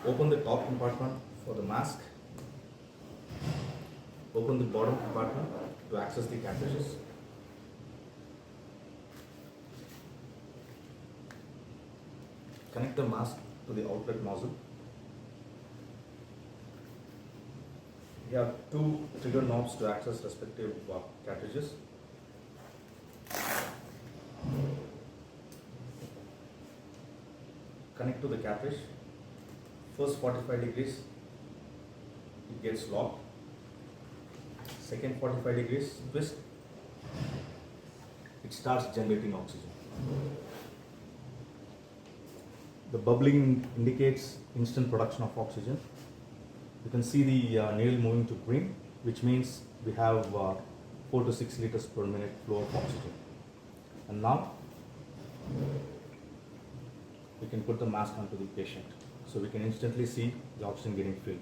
Open the top compartment for the mask. Open the bottom compartment to access the cartridges. Connect the mask to the outlet nozzle. You have two trigger knobs to access respective cartridges. Connect to the cartridge. First 45 degrees, it gets locked. Second 45 degrees, twist, it starts generating oxygen. The bubbling indicates instant production of oxygen. You can see the needle moving to green, which means we have 4 to 6 liters per minute flow of oxygen. And now we can put the mask onto the patient, so we can instantly see the oxygen getting filled.